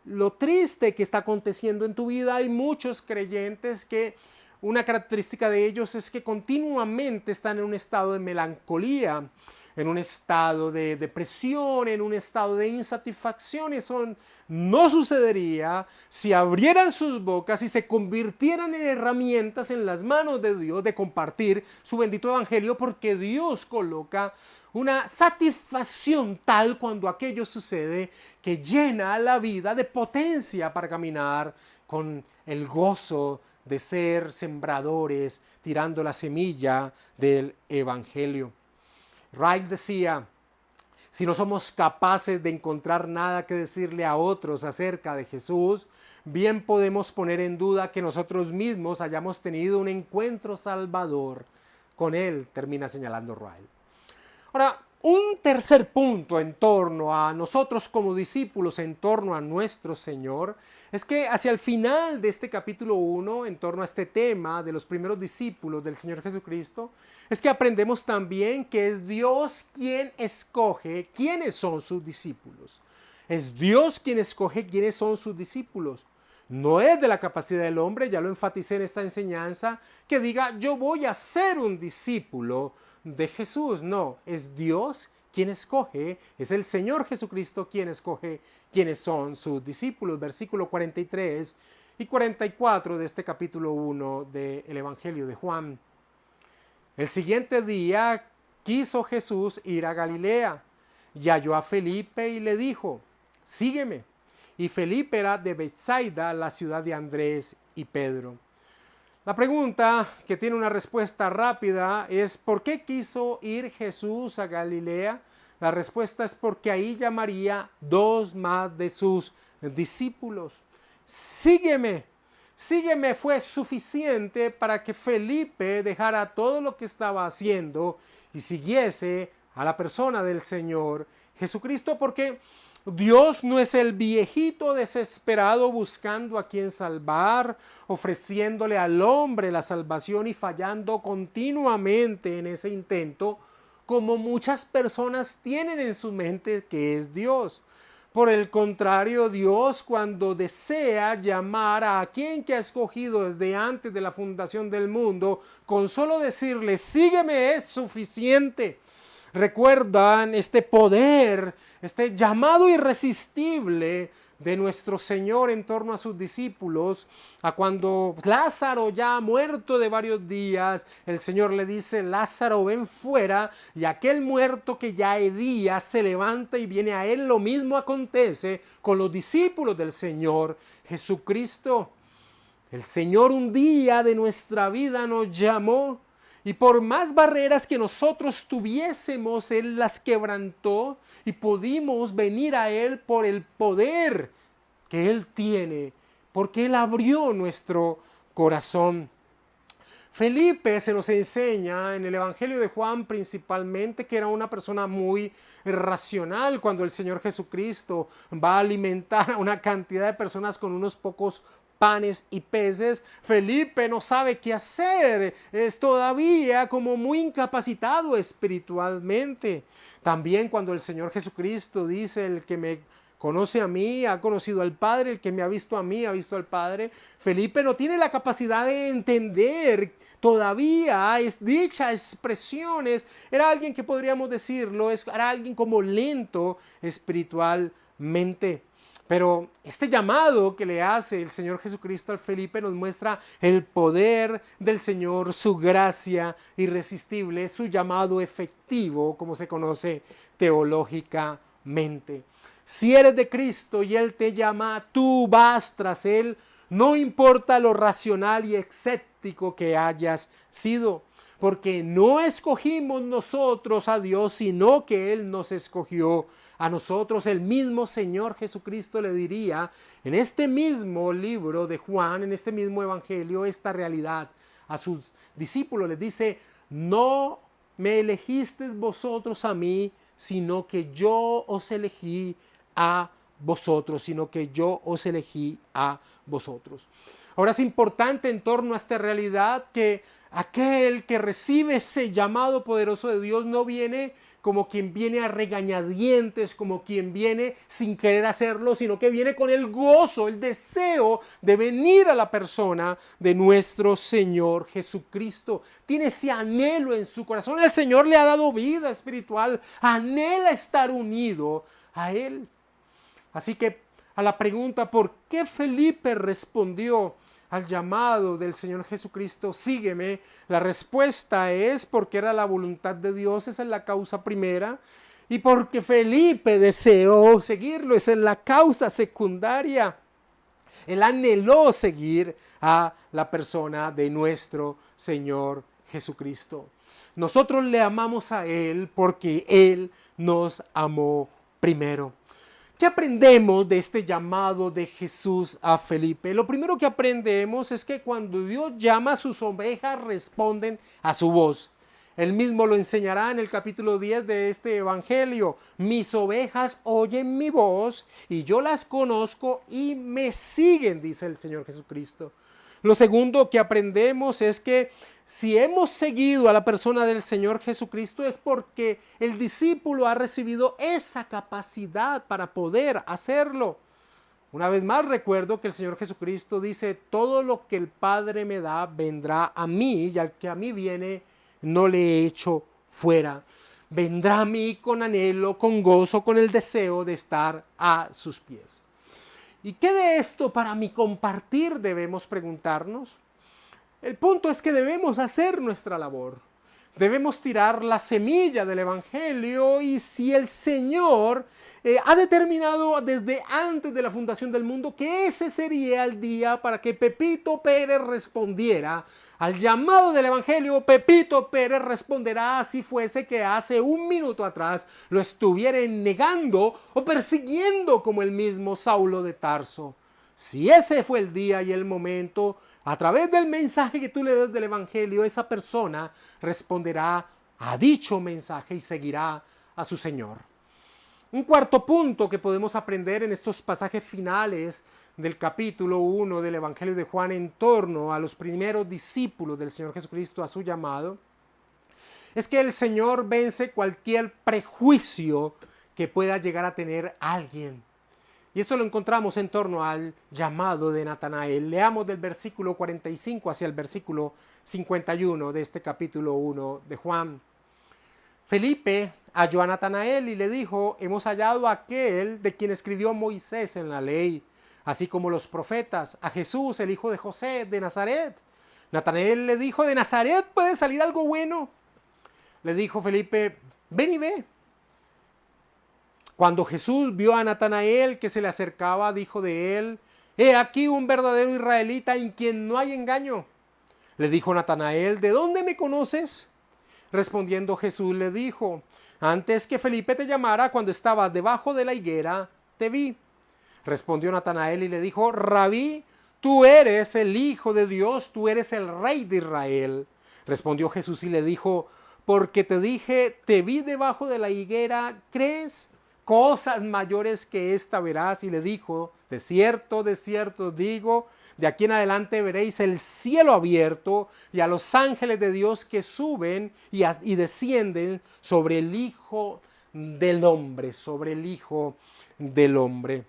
lo triste que está aconteciendo en tu vida. Hay muchos creyentes que una característica de ellos es que continuamente están en un estado de melancolía, en un estado de depresión, en un estado de insatisfacción. Eso no sucedería si abrieran sus bocas y se convirtieran en herramientas en las manos de Dios de compartir su bendito evangelio, porque Dios coloca una satisfacción tal cuando aquello sucede que llena la vida de potencia para caminar con el gozo de ser sembradores, tirando la semilla del evangelio. Wright decía: si no somos capaces de encontrar nada que decirle a otros acerca de Jesús, bien podemos poner en duda que nosotros mismos hayamos tenido un encuentro salvador con Él, termina señalando Wright. Ahora, un tercer punto en torno a nosotros como discípulos, en torno a nuestro Señor, es que hacia el final de este capítulo 1, en torno a este tema de los primeros discípulos del Señor Jesucristo, es que aprendemos también que es Dios quien escoge quiénes son sus discípulos. Es Dios quien escoge quiénes son sus discípulos. No es de la capacidad del hombre, ya lo enfaticé en esta enseñanza, que diga: yo voy a ser un discípulo de Jesús. No, es Dios quien escoge, es el Señor Jesucristo quien escoge quiénes son sus discípulos. Versículo 43 y 44 de este capítulo 1 del Evangelio de Juan. El siguiente día quiso Jesús ir a Galilea y halló a Felipe y le dijo: sígueme. Y Felipe era de Betsaida, la ciudad de Andrés y Pedro. La pregunta, que tiene una respuesta rápida, es: ¿por qué quiso ir Jesús a Galilea? La respuesta es porque ahí llamaría dos más de sus discípulos. Sígueme. Sígueme fue suficiente para que Felipe dejara todo lo que estaba haciendo y siguiese a la persona del Señor Jesucristo, porque Dios no es el viejito desesperado buscando a quien salvar, ofreciéndole al hombre la salvación y fallando continuamente en ese intento, como muchas personas tienen en su mente que es Dios. Por el contrario, Dios, cuando desea llamar a quien que ha escogido desde antes de la fundación del mundo, con solo decirle, sígueme es suficiente. Recuerdan este poder, este llamado irresistible de nuestro Señor en torno a sus discípulos, a cuando Lázaro ya muerto de varios días, el Señor le dice, Lázaro, ven fuera, y aquel muerto que ya hedía se levanta y viene a él. Lo mismo acontece con los discípulos del Señor Jesucristo. El Señor un día de nuestra vida nos llamó, y por más barreras que nosotros tuviésemos, Él las quebrantó y pudimos venir a Él por el poder que Él tiene, porque Él abrió nuestro corazón. Felipe se nos enseña en el Evangelio de Juan principalmente que era una persona muy racional cuando el Señor Jesucristo va a alimentar a una cantidad de personas con unos pocos panes y peces. Felipe no sabe qué hacer, es todavía como muy incapacitado espiritualmente. También cuando el Señor Jesucristo dice, el que me conoce a mí, ha conocido al Padre, el que me ha visto a mí, ha visto al Padre. Felipe no tiene la capacidad de entender todavía dichas expresiones. Era alguien que podríamos decirlo, era alguien como lento espiritualmente. Pero este llamado que le hace el Señor Jesucristo al Felipe nos muestra el poder del Señor, su gracia irresistible, su llamado efectivo, como se conoce teológicamente. Si eres de Cristo y Él te llama, tú vas tras Él, no importa lo racional y escéptico que hayas sido, porque no escogimos nosotros a Dios, sino que Él nos escogió a nosotros. El mismo Señor Jesucristo le diría en este mismo libro de Juan, en este mismo evangelio, esta realidad a sus discípulos. Les dice, no me elegisteis vosotros a mí, sino que yo os elegí a vosotros, Ahora es importante en torno a esta realidad que aquel que recibe ese llamado poderoso de Dios no viene como quien viene a regañadientes, como quien viene sin querer hacerlo, sino que viene con el gozo, el deseo de venir a la persona de nuestro Señor Jesucristo. Tiene ese anhelo en su corazón. El Señor le ha dado vida espiritual, anhela estar unido a Él. Así que a la pregunta, ¿por qué Felipe respondió al llamado del Señor Jesucristo, sígueme? La respuesta es porque era la voluntad de Dios, esa es la causa primera, y porque Felipe deseó seguirlo, esa es la causa secundaria. Él anheló seguir a la persona de nuestro Señor Jesucristo. Nosotros le amamos a Él porque Él nos amó primero. ¿Qué aprendemos de este llamado de Jesús a Felipe? Lo primero que aprendemos es que cuando Dios llama, sus ovejas responden a su voz. Él mismo lo enseñará en el capítulo 10 de este evangelio. Mis ovejas oyen mi voz y yo las conozco y me siguen, dice el Señor Jesucristo. Lo segundo que aprendemos es que si hemos seguido a la persona del Señor Jesucristo es porque el discípulo ha recibido esa capacidad para poder hacerlo. Una vez más recuerdo que el Señor Jesucristo dice, todo lo que el Padre me da vendrá a mí, y al que a mí viene no le he hecho fuera. Vendrá a mí con anhelo, con gozo, con el deseo de estar a sus pies. ¿Y qué de esto para mi compartir debemos preguntarnos? El punto es que debemos hacer nuestra labor. Debemos tirar la semilla del Evangelio, y si el Señor ha determinado desde antes de la fundación del mundo que ese sería el día para que Pepito Pérez respondiera al llamado del Evangelio, Pepito Pérez responderá si fuese que hace un minuto atrás lo estuvieran negando o persiguiendo como el mismo Saulo de Tarso. Si ese fue el día y el momento, a través del mensaje que tú le des del Evangelio, esa persona responderá a dicho mensaje y seguirá a su Señor. Un cuarto punto que podemos aprender en estos pasajes finales del capítulo 1 del Evangelio de Juan en torno a los primeros discípulos del Señor Jesucristo a su llamado, es que el Señor vence cualquier prejuicio que pueda llegar a tener alguien. Y esto lo encontramos en torno al llamado de Natanael. Leamos del versículo 45 hacia el versículo 51 de este capítulo 1 de Juan. Felipe halló a Natanael y le dijo: hemos hallado a aquel de quien escribió Moisés en la ley, así como los profetas, a Jesús, el hijo de José, de Nazaret. Natanael le dijo: ¿de Nazaret puede salir algo bueno? Le dijo Felipe: ven y ve. Cuando Jesús vio a Natanael que se le acercaba, dijo de él: he aquí un verdadero israelita en quien no hay engaño. Le dijo Natanael: ¿de dónde me conoces? Respondiendo Jesús le dijo: antes que Felipe te llamara, cuando estabas debajo de la higuera, te vi. Respondió Natanael y le dijo: Rabí, tú eres el Hijo de Dios, tú eres el Rey de Israel. Respondió Jesús y le dijo: porque te dije, te vi debajo de la higuera, ¿crees? Cosas mayores que esta verás. Y le dijo: de cierto os digo, de aquí en adelante veréis el cielo abierto y a los ángeles de Dios que suben y descienden sobre el Hijo del Hombre, sobre el Hijo del Hombre.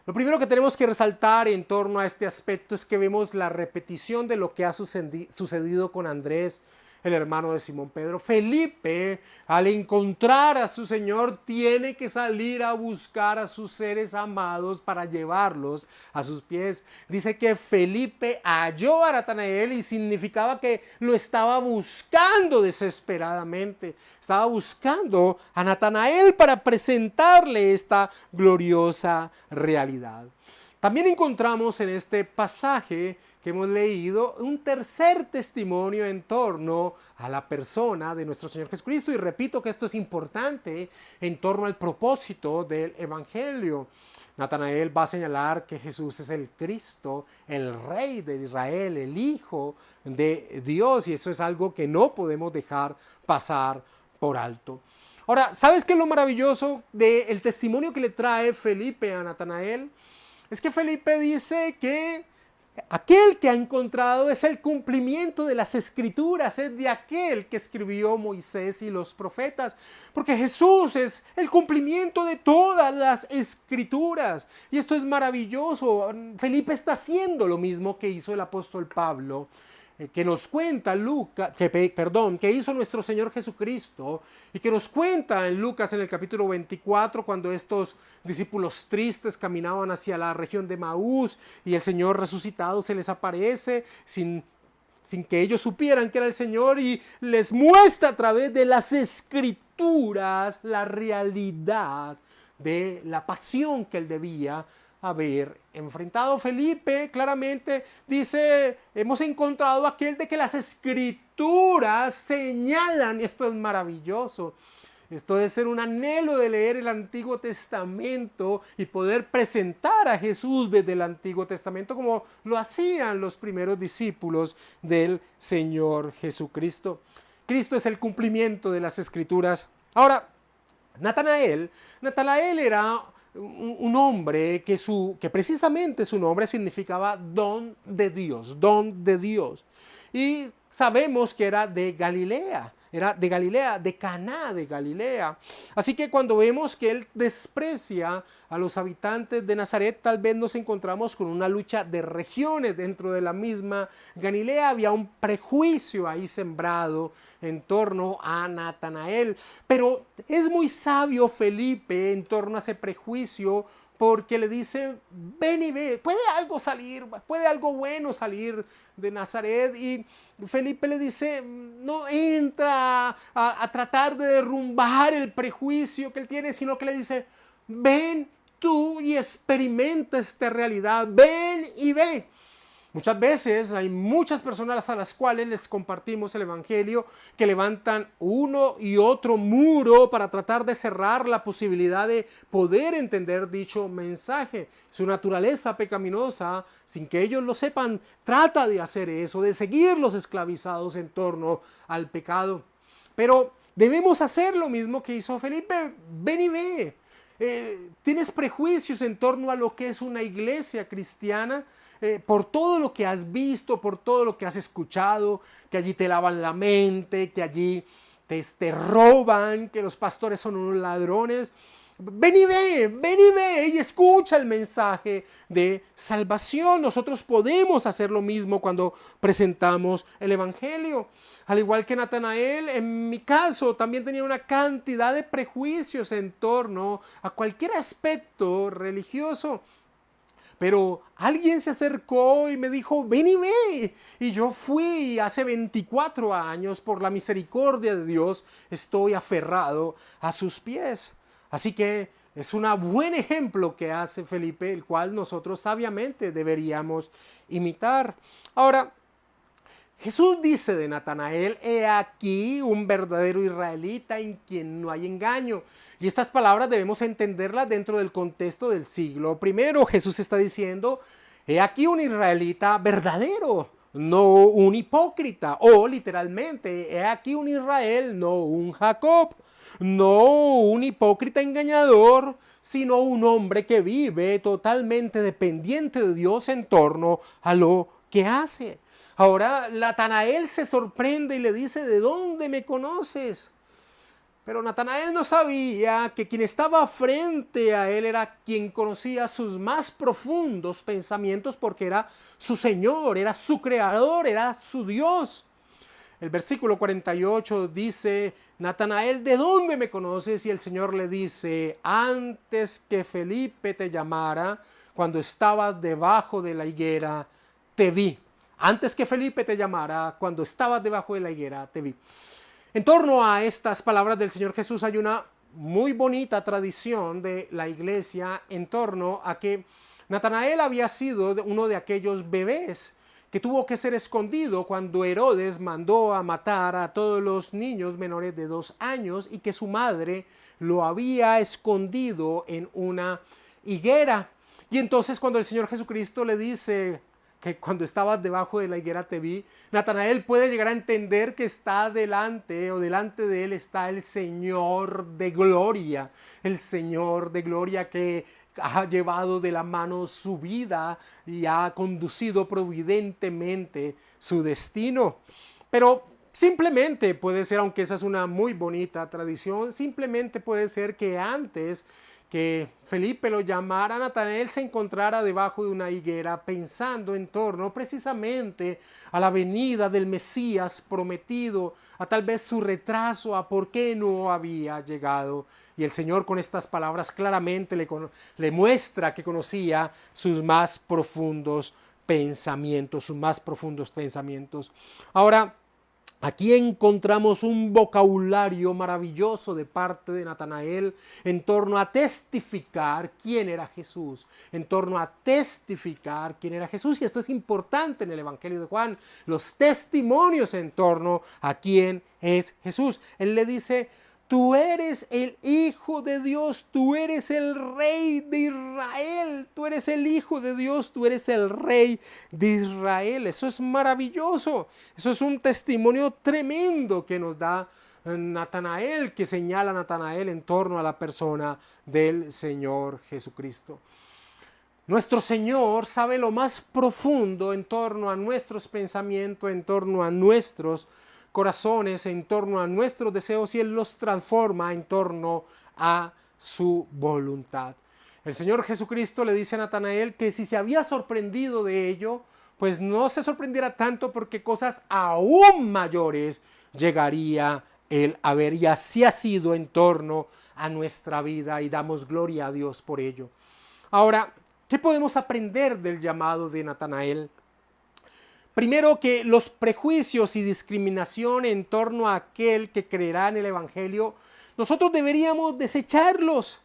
Lo primero que tenemos que resaltar en torno a este aspecto es que vemos la repetición de lo que ha sucedido con Andrés, el hermano de Simón Pedro. Felipe, al encontrar a su Señor, tiene que salir a buscar a sus seres amados para llevarlos a sus pies. Dice que Felipe halló a Natanael y significaba que lo estaba buscando desesperadamente. Estaba buscando a Natanael para presentarle esta gloriosa realidad. También encontramos en este pasaje que hemos leído un tercer testimonio en torno a la persona de nuestro Señor Jesucristo. Y repito que esto es importante en torno al propósito del Evangelio. Natanael va a señalar que Jesús es el Cristo, el Rey de Israel, el Hijo de Dios. Y eso es algo que no podemos dejar pasar por alto. Ahora, ¿sabes qué es lo maravilloso del testimonio que le trae Felipe a Natanael? Es que Felipe dice que aquel que ha encontrado es el cumplimiento de las Escrituras, es de aquel que escribió Moisés y los profetas, porque Jesús es el cumplimiento de todas las Escrituras. Y esto es maravilloso. Felipe está haciendo lo mismo que hizo el apóstol Pablo, que nos cuenta que hizo nuestro Señor Jesucristo y que nos cuenta en Lucas en el capítulo 24 cuando estos discípulos tristes caminaban hacia la región de Maús y el Señor resucitado se les aparece sin que ellos supieran que era el Señor y les muestra a través de las Escrituras la realidad de la pasión que él debía haber enfrentado. Felipe claramente dice: hemos encontrado aquel de que las Escrituras señalan. Y esto es maravilloso. Esto debe ser un anhelo de leer el Antiguo Testamento y poder presentar a Jesús desde el Antiguo Testamento como lo hacían los primeros discípulos del Señor Jesucristo. Cristo es el cumplimiento de las Escrituras. Ahora, Natanael era un hombre que precisamente su nombre significaba don de Dios, don de Dios. Y sabemos que era de Galilea, de Caná de Galilea. Así que cuando vemos que él desprecia a los habitantes de Nazaret, tal vez nos encontramos con una lucha de regiones dentro de la misma Galilea. Había un prejuicio ahí sembrado en torno a Natanael. Pero es muy sabio Felipe en torno a ese prejuicio, porque le dice: ven y ve, puede algo bueno salir de Nazaret. Y Felipe le dice: no entra a tratar de derrumbar el prejuicio que él tiene, sino que le dice: ven tú y experimenta esta realidad, ven y ve. Muchas veces hay muchas personas a las cuales les compartimos el Evangelio que levantan uno y otro muro para tratar de cerrar la posibilidad de poder entender dicho mensaje. Su naturaleza pecaminosa, sin que ellos lo sepan, trata de hacer eso, de seguirlos esclavizados en torno al pecado. Pero Debemos hacer lo mismo que hizo Felipe. Ven y ve. ¿Tienes prejuicios en torno a lo que es una iglesia cristiana? Por todo lo que has visto, por todo lo que has escuchado, que allí te lavan la mente, que allí te roban, que los pastores son unos ladrones. Ven y ve y escucha el mensaje de salvación. Nosotros podemos hacer lo mismo cuando presentamos el Evangelio. Al igual que Natanael, en mi caso también tenía una cantidad de prejuicios en torno a cualquier aspecto religioso. Pero alguien se acercó y me dijo, ven y ve. Y yo fui hace 24 años, por la misericordia de Dios, estoy aferrado a sus pies. Así que es un buen ejemplo que hace Felipe, el cual nosotros sabiamente deberíamos imitar. Ahora, Jesús dice de Natanael, he aquí un verdadero israelita en quien no hay engaño. Y estas palabras debemos entenderlas dentro del contexto del siglo I. Jesús está diciendo, he aquí un israelita verdadero, no un hipócrita. O literalmente, he aquí un Israel, no un Jacob. No un hipócrita engañador, sino un hombre que vive totalmente dependiente de Dios en torno a lo que hace. Ahora Natanael se sorprende y le dice, ¿de dónde me conoces? Pero Natanael no sabía que quien estaba frente a él era quien conocía sus más profundos pensamientos, porque era su Señor, era su Creador, era su Dios. El versículo 48 dice, Natanael, ¿de dónde me conoces? Y el Señor le dice, antes que Felipe te llamara, cuando estabas debajo de la higuera, te vi. Antes que Felipe te llamara, cuando estabas debajo de la higuera, te vi. En torno a estas palabras del Señor Jesús hay una muy bonita tradición de la iglesia en torno a que Natanael había sido uno de aquellos bebés que tuvo que ser escondido cuando Herodes mandó a matar a todos los niños menores de 2 años y que su madre lo había escondido en una higuera. Y entonces cuando el Señor Jesucristo le dice que cuando estabas debajo de la higuera te vi, Natanael puede llegar a entender que está delante o delante de él está el Señor de gloria, el Señor de gloria que ha llevado de la mano su vida y ha conducido providentemente su destino. Pero simplemente puede ser, aunque esa es una muy bonita tradición, simplemente puede ser que antes que Felipe lo llamara, Natanael se encontrara debajo de una higuera pensando en torno precisamente a la venida del Mesías prometido, a tal vez su retraso, a por qué no había llegado. Y el Señor con estas palabras claramente le muestra que conocía sus más profundos pensamientos, sus más profundos pensamientos. Ahora, aquí encontramos un vocabulario maravilloso de parte de Natanael en torno a testificar quién era Jesús, en torno a testificar quién era Jesús. Y esto es importante en el Evangelio de Juan, los testimonios en torno a quién es Jesús. Él le dice, tú eres el Hijo de Dios, tú eres el Rey de Israel, tú eres el Hijo de Dios, tú eres el Rey de Israel. Eso es maravilloso, eso es un testimonio tremendo que nos da Natanael, que señala Natanael en torno a la persona del Señor Jesucristo. Nuestro Señor sabe lo más profundo en torno a nuestros pensamientos, en torno a nuestros corazones, en torno a nuestros deseos, y Él los transforma en torno a su voluntad. El Señor Jesucristo le dice a Natanael que si se había sorprendido de ello, pues no se sorprendiera tanto, porque cosas aún mayores llegaría Él a ver, y así ha sido en torno a nuestra vida, y damos gloria a Dios por ello. Ahora, ¿qué podemos aprender del llamado de Natanael? Primero, que los prejuicios y discriminación en torno a aquel que creerá en el Evangelio, nosotros deberíamos desecharlos.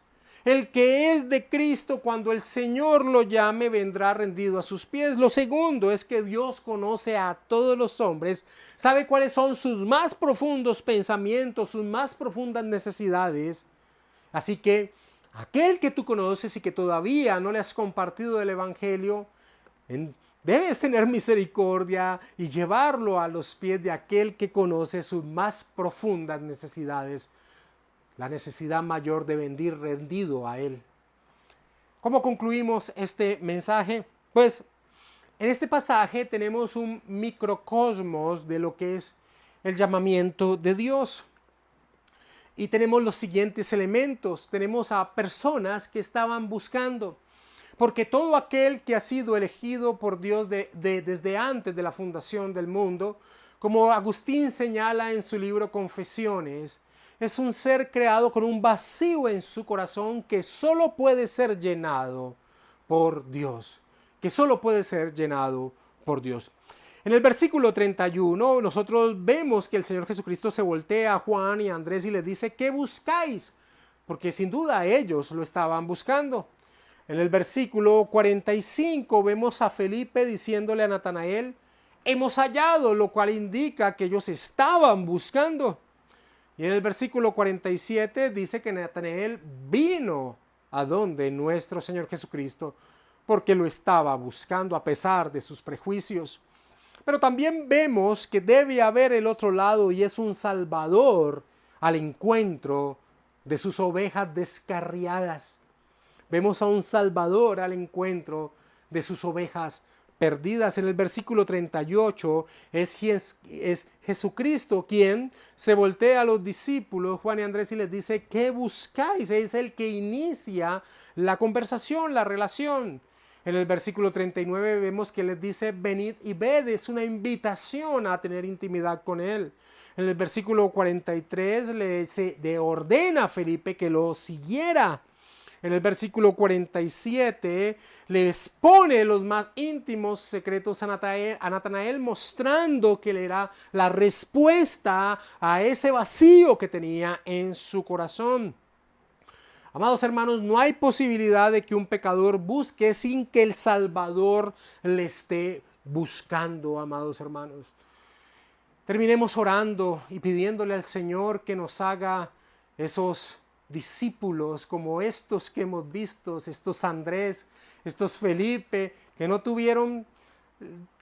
El que es de Cristo, cuando el Señor lo llame, vendrá rendido a sus pies. Lo segundo es que Dios conoce a todos los hombres, sabe cuáles son sus más profundos pensamientos, sus más profundas necesidades. Así que aquel que tú conoces y que todavía no le has compartido el Evangelio, Debes tener misericordia y llevarlo a los pies de aquel que conoce sus más profundas necesidades, la necesidad mayor de venir rendido a Él. ¿Cómo concluimos este mensaje? Pues en este pasaje tenemos un microcosmos de lo que es el llamamiento de Dios. Y tenemos los siguientes elementos. Tenemos a personas que estaban buscando. Porque todo aquel que ha sido elegido por Dios desde antes de la fundación del mundo, como Agustín señala en su libro Confesiones, es un ser creado con un vacío en su corazón que solo puede ser llenado por Dios. Que solo puede ser llenado por Dios. En el versículo 31 nosotros vemos que el Señor Jesucristo se voltea a Juan y a Andrés y les dice: ¿qué buscáis? Porque sin duda ellos lo estaban buscando. En el versículo 45 vemos a Felipe diciéndole a Natanael: hemos hallado, lo cual indica que ellos estaban buscando. Y en el versículo 47 dice que Natanael vino a donde nuestro Señor Jesucristo porque lo estaba buscando a pesar de sus prejuicios. Pero también vemos que debe haber el otro lado y es un Salvador al encuentro de sus ovejas descarriadas. Vemos a un Salvador al encuentro de sus ovejas perdidas. En el versículo 38 es Jesucristo quien se voltea a los discípulos, Juan y Andrés, y les dice: ¿qué buscáis? Es el que inicia la conversación, la relación. En el versículo 39 vemos que les dice: venid y ved. Es una invitación a tener intimidad con Él. En el versículo 43 le ordena a Felipe que lo siguiera. En el versículo 47 le expone los más íntimos secretos a Natanael, mostrando que le era la respuesta a ese vacío que tenía en su corazón. Amados hermanos, no hay posibilidad de que un pecador busque sin que el Salvador le esté buscando, amados hermanos. Terminemos orando y pidiéndole al Señor que nos haga esos discípulos como estos que hemos visto, estos Andrés, estos Felipe, que no tuvieron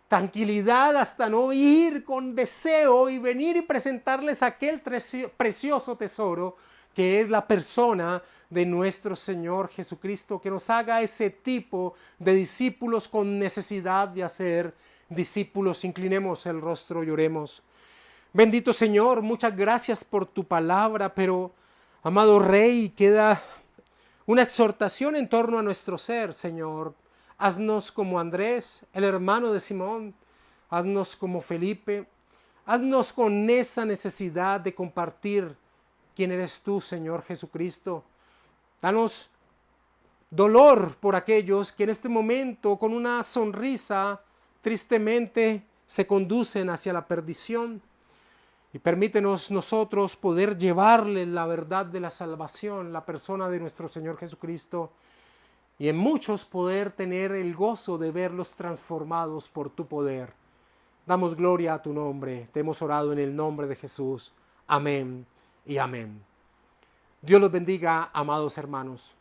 tranquilidad hasta no ir con deseo y venir y presentarles aquel precioso tesoro que es la persona de nuestro Señor Jesucristo, que nos haga ese tipo de discípulos con necesidad de hacer discípulos. Inclinemos el rostro y oremos. Bendito Señor, muchas gracias por tu palabra, pero amado Rey, queda una exhortación en torno a nuestro ser, Señor. Haznos como Andrés, el hermano de Simón. Haznos como Felipe. Haznos con esa necesidad de compartir quién eres tú, Señor Jesucristo. Danos dolor por aquellos que en este momento, con una sonrisa, tristemente se conducen hacia la perdición. Y permítenos nosotros poder llevarle la verdad de la salvación, la persona de nuestro Señor Jesucristo, y en muchos poder tener el gozo de verlos transformados por tu poder. Damos gloria a tu nombre. Te hemos orado en el nombre de Jesús. Amén y amén. Dios los bendiga, amados hermanos.